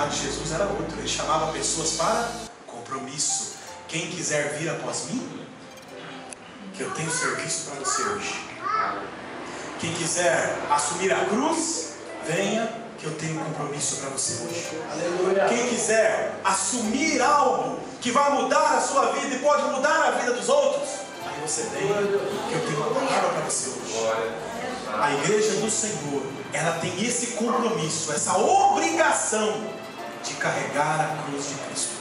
chamado de Jesus era outro. Ele chamava pessoas para compromisso. Quem quiser vir após mim, que eu tenho serviço para você hoje. Quem quiser assumir a cruz, venha, que eu tenho compromisso para você hoje. Aleluia. Quem quiser assumir algo que vai mudar a sua vida e pode mudar a vida dos outros, aí você vem, que eu tenho uma palavra para você hoje. A igreja do Senhor, ela tem esse compromisso, essa obrigação de carregar a cruz de Cristo.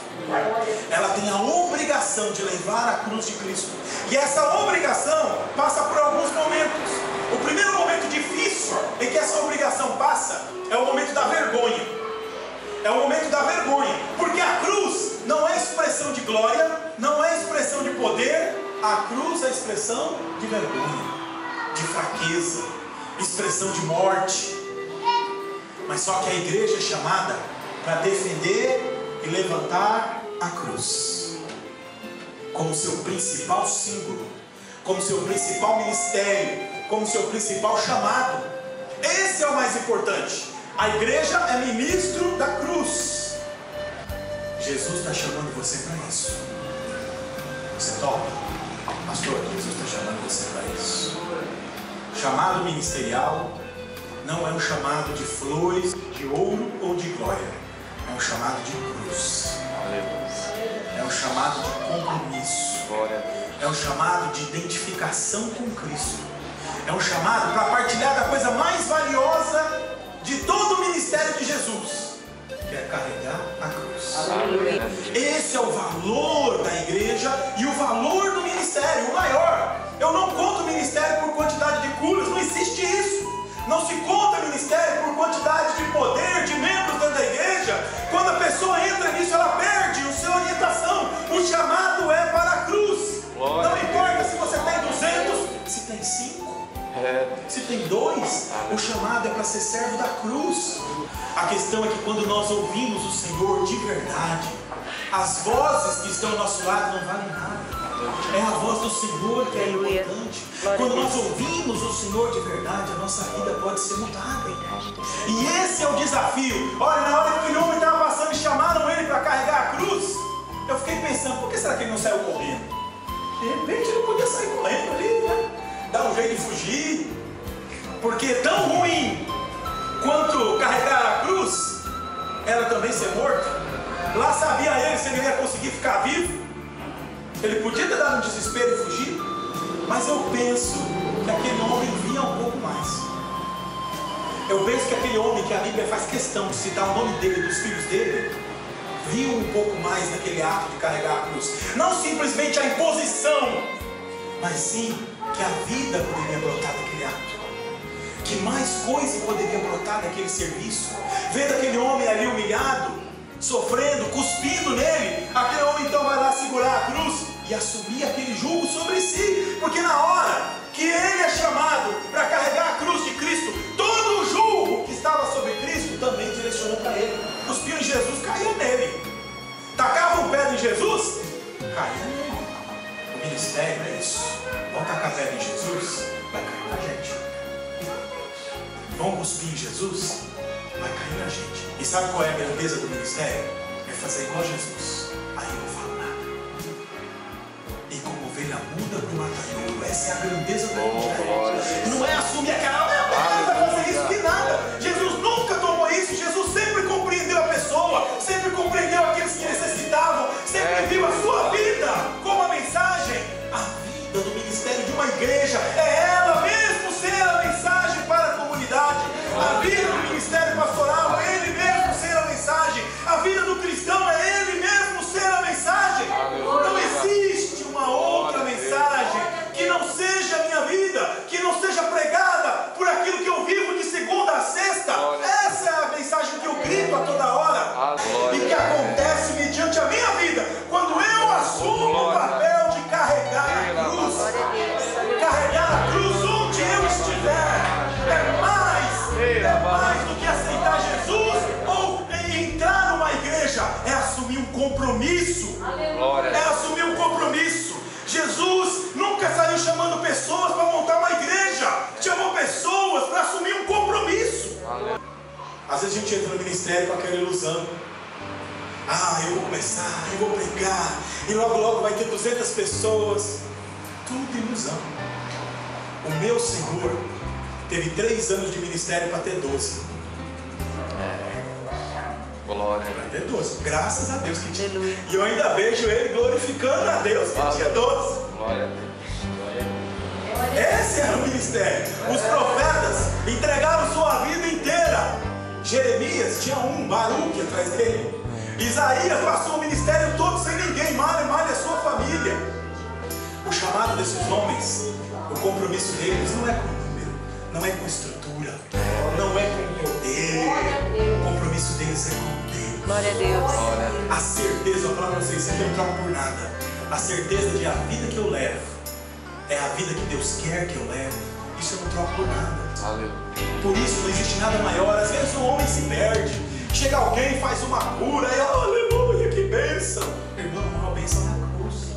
Ela tem a obrigação de levar a cruz de Cristo. E essa obrigação passa por alguns momentos. O primeiro momento difícil em que essa obrigação passa é o momento da vergonha. É o momento da vergonha. Porque a cruz não é expressão de glória, não é expressão de poder. A cruz é expressão de vergonha, de fraqueza, expressão de morte. Mas só que a igreja é chamada para defender e levantar a cruz como seu principal símbolo, como seu principal ministério, como seu principal chamado. Esse é o mais importante. A igreja é ministro da cruz. Jesus está chamando você para isso. Você topa? Pastor, Jesus está chamando você para isso. Chamado ministerial não é um chamado de flores, de ouro ou de glória. É um chamado de cruz. É um chamado de compromisso. É um chamado de identificação com Cristo. É um chamado para partilhar da coisa mais valiosa de todo o ministério de Jesus, que é carregar a cruz. Esse é o valor da igreja e o valor do ministério, o maior. Eu não conto ministério por quantidade de curas, não existe isso. Não se conta ministério por quantidade de poder, de membros dentro da igreja. Quando a pessoa entra nisso, ela perde a sua orientação. O chamado é para a cruz. Não importa se você tem 200, se tem 5, se tem 2, o chamado é para ser servo da cruz. A questão é que quando nós ouvimos o Senhor de verdade, as vozes que estão ao nosso lado não valem nada. É a voz do Senhor que é importante. Quando nós ouvimos o Senhor de verdade, a nossa vida pode ser mudada. E esse é o desafio. Olha, na hora que aquele homem estava passando e chamaram ele para carregar a cruz, eu fiquei pensando, por que será que ele não saiu correndo? De repente ele podia sair correndo ali, né? Dar um jeito de fugir. Porque tão ruim quanto carregar a cruz era também ser morto. Lá sabia ele se ele ia conseguir ficar vivo. Ele podia ter dado um desespero e fugir, mas eu penso que aquele homem via um pouco mais. Eu penso que aquele homem, que a Bíblia faz questão de citar o nome dele e dos filhos dele, viu um pouco mais naquele ato de carregar a cruz. Não simplesmente a imposição, mas sim que a vida poderia brotar daquele ato. Que mais coisa poderia brotar daquele serviço. Vendo aquele homem ali humilhado, sofrendo, cuspindo nele, aquele homem então vai lá segurar a cruz e assumir aquele jugo sobre si. Porque na hora que ele é chamado para carregar a cruz de Cristo, todo o jugo que estava sobre Cristo também direcionou para ele. Cuspiam em Jesus, caía nele. Tacavam pedra em Jesus, caía nele. O ministério é isso. Vão tacar pedra em Jesus, vai cair na gente. Vão cuspir em Jesus, vai cair na gente. E sabe qual é a grandeza do ministério? É fazer igual a Jesus. Aí eu não falo nada. E como ovelha muda para o matadouro, essa é a grandeza do ministério. Não é assumir aquela, vai fazer isso, que nada. Jesus nunca tomou isso. Jesus sempre compreendeu a pessoa, sempre compreendeu aqueles que necessitavam, sempre viu a sua vida como a mensagem. A vida do ministério de uma igreja é ela mesmo ser a mensagem para a comunidade. A vida do ministério pastoral é ele mesmo ser a mensagem. A vida do cristão é ele mesmo ser a mensagem. Não existe uma outra mensagem que não seja a minha vida, que não seja pregada por aquilo que eu vivo de segunda a sexta. Essa é a mensagem que eu grito a toda hora e que acontece mediante a minha vida, quando eu assumo o papel de carregar a cruz. Carregar a cruz onde eu estiver é mais do que aceitar Jesus ou entrar numa igreja, é assumir um compromisso. É assumir um compromisso. Jesus nunca saiu chamando pessoas para montar uma igreja, chamou pessoas para assumir um compromisso. Às vezes a gente entra no ministério com aquela ilusão Ah, eu vou começar, eu vou pregar, e logo logo vai ter 200 pessoas. Tudo ilusão. O meu Senhor teve 3 anos de ministério para ter 12. Glória. Para ter 12. Graças a Deus que tinha. E eu ainda vejo ele glorificando a Deus que tinha 12. Glória a Deus. Esse era o ministério. Os profetas entregaram sua vida inteira. Jeremias tinha um, Baruque atrás dele. Isaías passou o ministério todo sem ninguém, malha a sua família. O chamado desses homens, o compromisso deles não é com número, não é com estrutura, não é com poder. O compromisso deles é com Deus. Glória a Deus. A certeza, eu vou falar para vocês, isso aqui eu não troco por nada. A certeza de a vida que eu levo é a vida que Deus quer que eu leve. Isso eu não troco por nada. Aleluia. Por isso não existe nada maior. Às vezes o homem se perde. Chega alguém e faz uma cura e aleluia, que bênção. Irmão, uma bênção na cruz.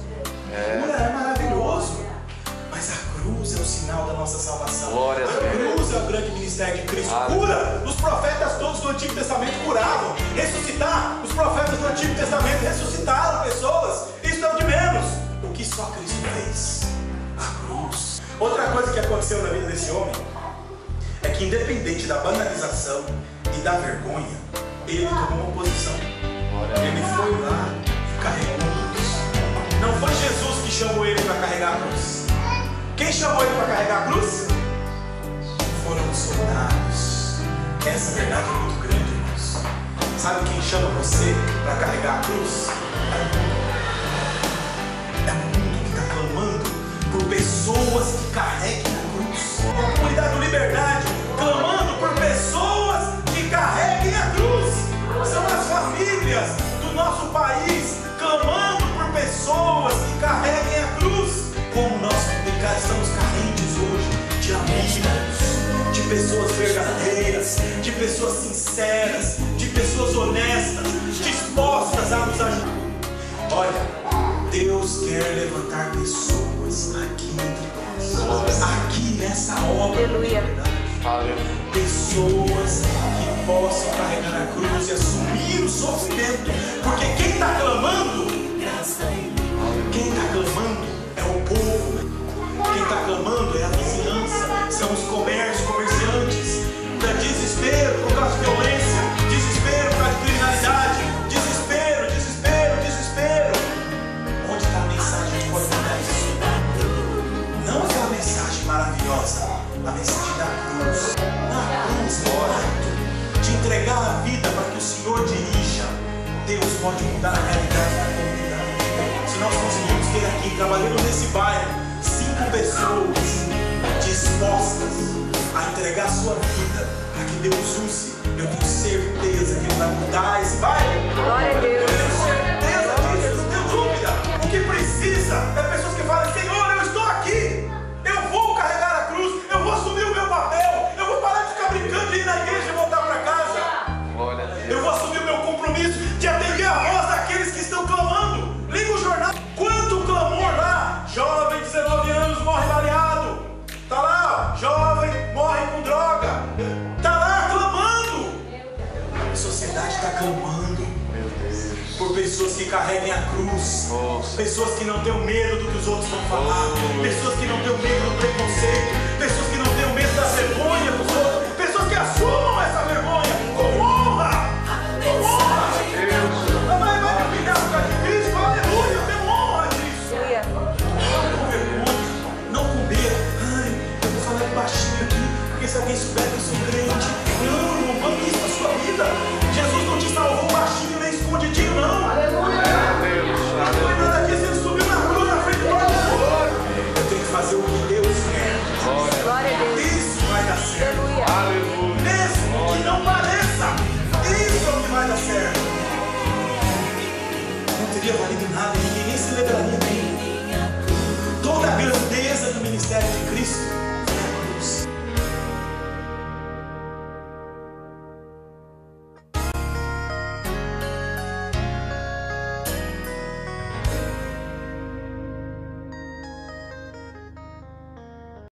Cura é maravilhoso, mas a cruz é o sinal da nossa salvação. Glória a A Deus. cruz é o grande ministério de Cristo. Aleluia. Cura, os profetas todos do Antigo Testamento curavam. Ressuscitar, os profetas do Antigo Testamento ressuscitaram pessoas. Isso é o de menos. O que só Cristo fez? A cruz. Outra coisa que aconteceu na vida desse homem é que, independente da banalização e da vergonha, ele tomou uma posição. Ele foi lá e carregou a cruz. Não foi Jesus que chamou ele para carregar a cruz. Quem chamou ele para carregar a cruz? Foram os soldados. Essa verdade é muito grande, irmãos. Sabe quem chama você para carregar a cruz? É o mundo que está clamando por pessoas que carreguem a cruz. É a comunidade do Liberdade clamando por pessoas que carreguem a cruz. São as famílias do nosso país clamando por pessoas que carreguem a cruz. Como nós estamos carentes hoje de amigos, de pessoas verdadeiras, de pessoas sinceras, de pessoas honestas, dispostas a nos ajudar. Olha, Deus quer levantar pessoas aqui entre nós, aqui nessa obra. Aleluia. Pessoas que possam carregar a cruz e assumir o sofrimento, porque quem está clamando é o povo, quem está clamando é a vizinhança, são os comércios, comerciantes. É desespero por causa de violência, desespero por causa de criminalidade, desespero. Onde está a mensagem que pode mudar isso? Não aquela mensagem maravilhosa, a mensagem da cruz. Na cruz, de entregar a vida para que o Senhor dirija. Deus pode mudar a realidade da comunidade. Se nós conseguirmos ter aqui, trabalhando nesse bairro, 5 pessoas dispostas a entregar a sua vida para que Deus use, eu tenho certeza que Ele vai mudar esse bairro. Glória a Deus. Eu tenho certeza disso, não tenho dúvida. O que precisa é pessoas que falem: Senhor, eu estou aqui, eu vou carregar a cruz, eu vou assumir o meu papel, eu vou parar de ficar brincando de ir na igreja e voltar para casa. Glória a Deus. Eu vou assumir o meu compromisso de atender a voz daqueles que estão clamando. Liga o jornal, quanto clamor lá. Jovem, 19 anos, morre baleado. Tá lá, jovem, morre com droga. Tá lá clamando. A sociedade está clamando por pessoas que carreguem a cruz. Pessoas que não tenham medo do que os outros vão falar. Pessoas que não tenham medo do preconceito. Pessoas que não tenham medo da vergonha.